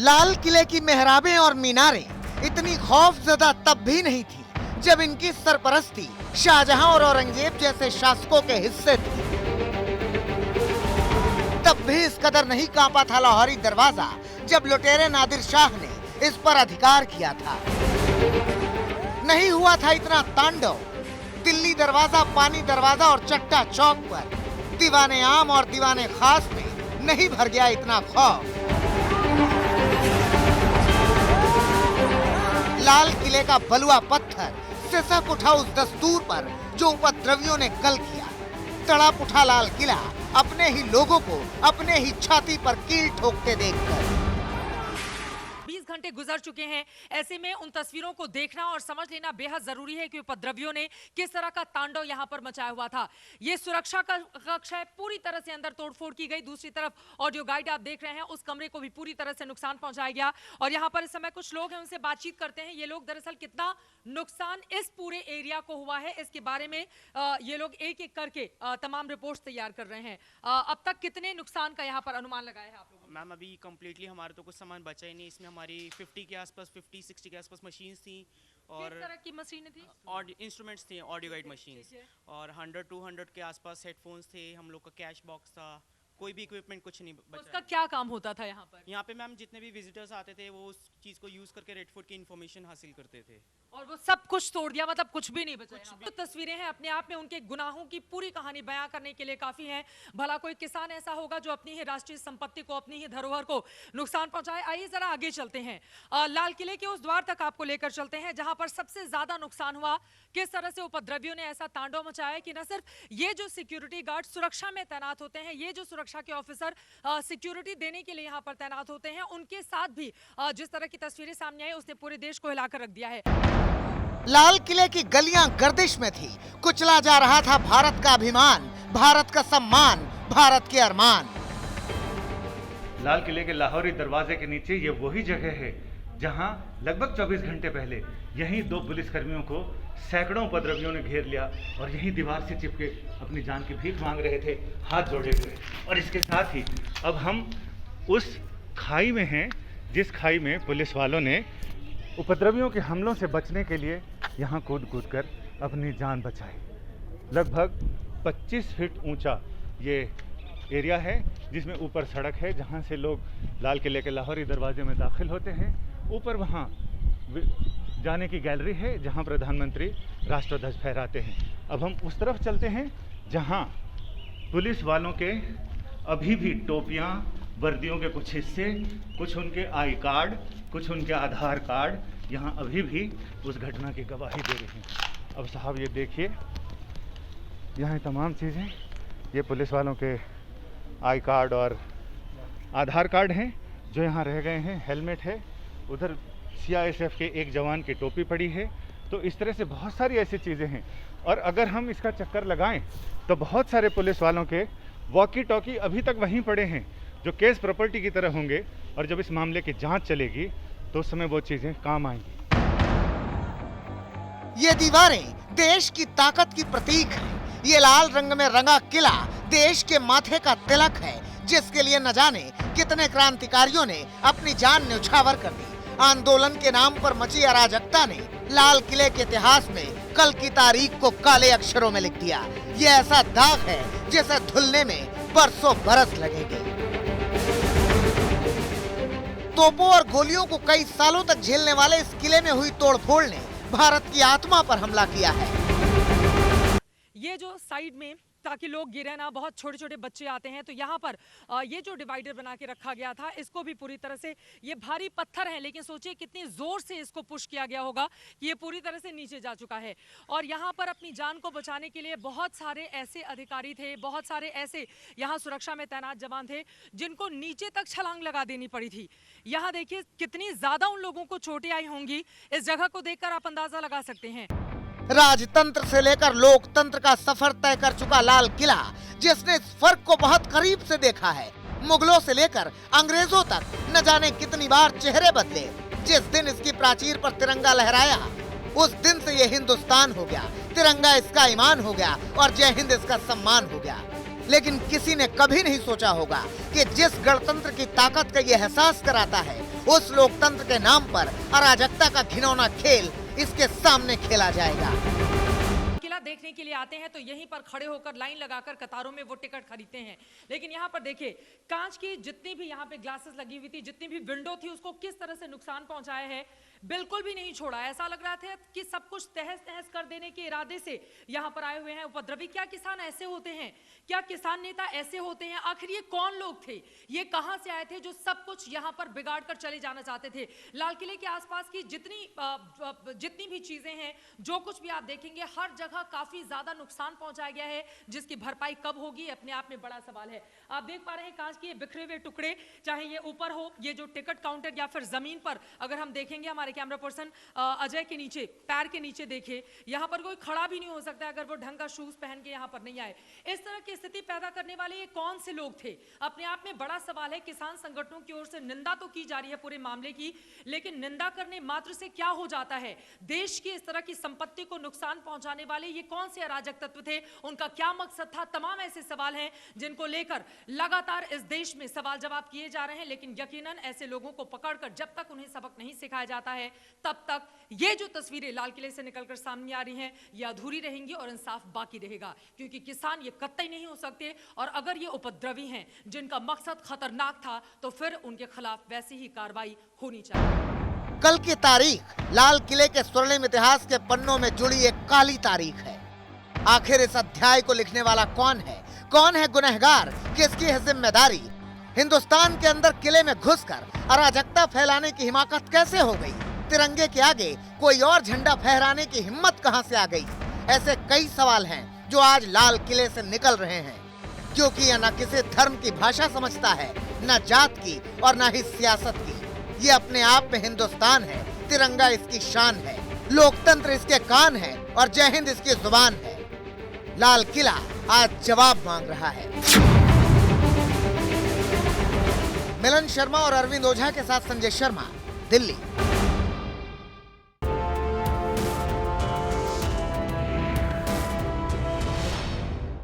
लाल किले की मेहराबें और मीनारें इतनी खौफजदा तब भी नहीं थी जब इनकी सरपरस्ती शाहजहां और औरंगजेब जैसे शासकों के हिस्से थी। तब भी इस कदर नहीं कांपा था लाहौरी दरवाजा जब लुटेरे नादिर शाह ने इस पर अधिकार किया था। नहीं हुआ था इतना तांडव दिल्ली दरवाजा, पानी दरवाजा और चट्टा चौक पर दीवाने आम और दीवाने खास में नहीं भर गया इतना खौफ। लाल किले का बलुआ पत्थर सिसक उठा उस दस्तूर पर जो उपद्रवियों ने कल किया। तड़प उठा लाल किला अपने ही लोगों को अपने ही छाती पर कील ठोकते देखकर। 20 घंटे गुजर चुके हैं, ऐसे में उन तस्वीरों को देखना और समझ लेना बेहद जरूरी है कि उपद्रवियों ने किस तरह का तांडव यहां पर मचाया हुआ था। ये सुरक्षा का कक्ष है, पूरी तरह से अंदर तोड़फोड़ की गई। दूसरी तरफ ऑडियो गाइड आप देख रहे हैं, उस कमरे को भी पूरी तरह से नुकसान पहुंचाया गया। और यहां पर इस समय कुछ लोग हैं, उनसे बातचीत करते हैं। ये लोग दरअसल कितना नुकसान इस पूरे एरिया को हुआ है इसके बारे में ये लोग एक एक करके तमाम रिपोर्ट्स तैयार कर रहे हैं। अब तक कितने नुकसान का यहाँ पर अनुमान लगाया है आप लोगों ने? मैम अभी कंप्लीटली हमारे तो कुछ सामान बचा ही नहीं। इसमें हमारी 50 के आसपास 50-60 के आसपास मशीन्स थी और किस तरह की मशीनें थी? इंस्ट्रूमेंट्स थे, ऑडियो गाइड मशीन्स और 100-200 के आसपास हेडफोन्स थे। हम लोग का कैश बॉक्स था, कोई भी इक्विपमेंट कुछ नहीं बचा। उसका क्या काम होता था यहाँ पर? यहाँ पे मैम जितने भी विजिटर्स आते थे वो उस चीज़ को यूज़ करके रेड फोर्ट की इन्फॉर्मेशन हासिल करते थे। और वो सब कुछ तोड़ दिया, मतलब कुछ भी नहीं बचा। तो तस्वीरें हैं, अपने आप में उनके गुनाहों की पूरी कहानी बयां करने के लिए काफी है। भला कोई किसान ऐसा होगा जो अपनी ही राष्ट्रीय संपत्ति को, अपनी ही धरोहर को नुकसान पहुंचाए? आइए जरा आगे चलते हैं, लाल किले के उस द्वार तक आपको लेकर चलते हैं जहां पर सबसे ज्यादा नुकसान हुआ। किस तरह से उपद्रवियों ने ऐसा तांडव मचाया कि न सिर्फ ये जो सिक्योरिटी गार्ड सुरक्षा में तैनात होते हैं, ये जो सुरक्षा के ऑफिसर सिक्योरिटी देने के लिए यहाँ पर तैनात होते हैं, उनके साथ भी जिस तरह की तस्वीरें सामने आई उसने पूरे देश को हिलाकर रख दिया है। लाल किले की गलियां गर्दिश में थी, कुचला जा रहा था भारत का अभिमान, भारत का सम्मान, भारत के अरमान। लाल किले के लाहौरी दरवाजे के नीचे ये वही जगह है जहां लगभग 24 घंटे पहले यहीं 2 पुलिसकर्मियों को सैकड़ों उपद्रवियों ने घेर लिया और यहीं दीवार से चिपके अपनी जान की भीख मांग रहे थे, हाथ जोड़े हुए। और इसके साथ ही अब हम उस खाई में हैं जिस खाई में पुलिस वालों ने उपद्रवियों के हमलों से बचने के लिए यहाँ कूद कूद कर अपनी जान बचाई। लगभग 25 फीट ऊंचा ये एरिया है जिसमें ऊपर सड़क है जहाँ से लोग लाल किले के लाहौरी दरवाजे में दाखिल होते हैं। ऊपर वहाँ जाने की गैलरी है जहाँ प्रधानमंत्री राष्ट्रध्वज फहराते हैं। अब हम उस तरफ चलते हैं जहाँ पुलिस वालों के अभी भी टोपियाँ, वर्दियों के कुछ हिस्से, कुछ उनके आई कार्ड, कुछ उनके आधार कार्ड यहाँ अभी भी उस घटना की गवाही दे रहे हैं। अब साहब ये देखिए, यहाँ तमाम चीज़ें, ये पुलिस वालों के आई कार्ड और आधार कार्ड हैं जो यहाँ रह गए हैं। हेलमेट है, उधर CISF के एक जवान की टोपी पड़ी है। तो इस तरह से बहुत सारी ऐसी चीज़ें हैं। और अगर हम इसका चक्कर लगाएं तो बहुत सारे पुलिस वालों के वॉकी टॉकी अभी तक वहीं पड़े हैं जो केस प्रॉपर्टी की तरह होंगे, और जब इस मामले की जांच चलेगी तो उस समय वो चीज़ें काम आएंगी। ये दीवारें देश की ताकत की प्रतीक है। ये लाल रंग में रंगा किला देश के माथे का तिलक है जिसके लिए न जाने कितने क्रांतिकारियों ने अपनी जान न्यौछावर कर दी। आंदोलन के नाम पर मची अराजकता ने लाल किले के इतिहास में कल की तारीख को काले अक्षरों में लिख दिया। ये ऐसा दाग है जिसे धुलने में बरसों बरस लगेंगे। तोपों और गोलियों को कई सालों तक झेलने वाले इस किले में हुई तोड़फोड़ ने भारत की आत्मा पर हमला किया है। ये जो साइड में, ताकि लोग गिरे ना, बहुत छोटे छोटे बच्चे आते हैं, तो यहाँ पर ये जो डिवाइडर बना के रखा गया था इसको भी पूरी तरह से, ये भारी पत्थर है लेकिन सोचिए कितनी जोर से इसको पुश किया गया होगा कि ये पूरी तरह से नीचे जा चुका है। और यहाँ पर अपनी जान को बचाने के लिए बहुत सारे ऐसे अधिकारी थे, बहुत सारे ऐसे यहाँ सुरक्षा में तैनात जवान थे जिनको नीचे तक छलांग लगा देनी पड़ी थी। यहाँ देखिए कितनी ज्यादा उन लोगों को चोटें आई होंगी, इस जगह को देखकर आप अंदाजा लगा सकते हैं। राजतंत्र से लेकर लोकतंत्र का सफर तय कर चुका लाल किला, जिसने इस फर्क को बहुत करीब से देखा है। मुगलों से लेकर अंग्रेजों तक न जाने कितनी बार चेहरे बदले। जिस दिन इसकी प्राचीर पर तिरंगा लहराया उस दिन से ये हिंदुस्तान हो गया, तिरंगा इसका ईमान हो गया और जय हिंद इसका सम्मान हो गया। लेकिन किसी ने कभी नहीं सोचा होगा कि जिस गणतंत्र की ताकत का ये एहसास कराता है, उस लोकतंत्र के नाम पर अराजकता का घिनौना खेल इसके सामने खेला जाएगा। किला देखने के लिए आते हैं तो यहीं पर खड़े होकर लाइन लगाकर कतारों में वो टिकट खरीदते हैं, लेकिन यहाँ पर देखिए कांच की जितनी भी यहाँ पे ग्लासेस लगी हुई थी, जितनी भी विंडो थी, उसको किस तरह से नुकसान पहुंचाया है, बिल्कुल भी नहीं छोड़ा। ऐसा लग रहा था कि सब कुछ तहस नहस कर देने के इरादे से यहाँ पर आए हुए हैं उपद्रवी। क्या किसान ऐसे होते हैं? क्या किसान नेता ऐसे होते हैं? आखिर ये कौन लोग थे? ये कहां से आए थे जो सब कुछ यहाँ पर बिगाड़ कर चले जाना चाहते थे? लाल किले के आसपास की जितनी भी चीजें हैं, जो कुछ भी आप देखेंगे, हर जगह काफी ज्यादा नुकसान पहुंचाया गया है, जिसकी भरपाई कब होगी अपने आप में बड़ा सवाल है। आप देख पा रहे हैं कांच के बिखरे हुए टुकड़े, चाहे ये ऊपर हो, ये जो टिकट काउंटर, या फिर जमीन पर अगर हम देखेंगे, हमारे कैमरा पर्सन अजय के नीचे, पैर के नीचे देखिए, यहाँ पर कोई खड़ा भी नहीं हो सकता अगर वो ढंग का शूज पहन के यहाँ पर नहीं आए। इस तरह की स्थिति पैदा करने वाले ये कौन से लोग थे? अपने आप में बड़ा सवाल है। किसान संगठनों की ओर से निंदा तो की जा रही है पूरे मामले की, लेकिन निंदा करने मात्र से क्या हो जाता है? देश की इस तरह की संपत्ति को नुकसान पहुंचाने वाले ये कौन से अराजक तत्व थे? उनका क्या मकसद था? तमाम ऐसे सवाल हैं जिनको लेकर लगातार इस देश में सवाल जवाब किए जा रहे हैं, लेकिन यकीनन ऐसे लोगों को पकड़कर जब तक उन्हें सबक नहीं सिखाया जाता है, तब तक ये जो तस्वीरें लाल किले से निकलकर सामने आ रही हैं, ये अधूरी रहेंगी और इंसाफ बाकी रहेगा, क्योंकि किसान ये कतई नहीं हो सकते। और अगर ये उपद्रवी हैं जिनका मकसद खतरनाक था, तो फिर उनके खिलाफ वैसी ही कार्रवाई होनी चाहिए। कल की तारीख लाल किले के स्वर्णिम इतिहास के पन्नों में जुड़ी एक काली तारीख है। आखिर इस अध्याय को लिखने वाला कौन है? कौन है गुनहगार? किसकी है जिम्मेदारी? हिंदुस्तान के अंदर किले में घुसकर अराजकता फैलाने की हिमाकत कैसे हो गई? तिरंगे के आगे कोई और झंडा फहराने की हिम्मत कहां से आ गई? ऐसे कई सवाल हैं जो आज लाल किले से निकल रहे हैं, क्योंकि यह न किसी धर्म की भाषा समझता है, न जात की और न ही सियासत की। ये अपने आप में हिंदुस्तान है, तिरंगा इसकी शान है, लोकतंत्र इसके कान है और जय हिंद इसकी जुबान है। लाल किला आज जवाब मांग रहा है। मिलन शर्मा और अरविंद ओझा के साथ संजय शर्मा, दिल्ली।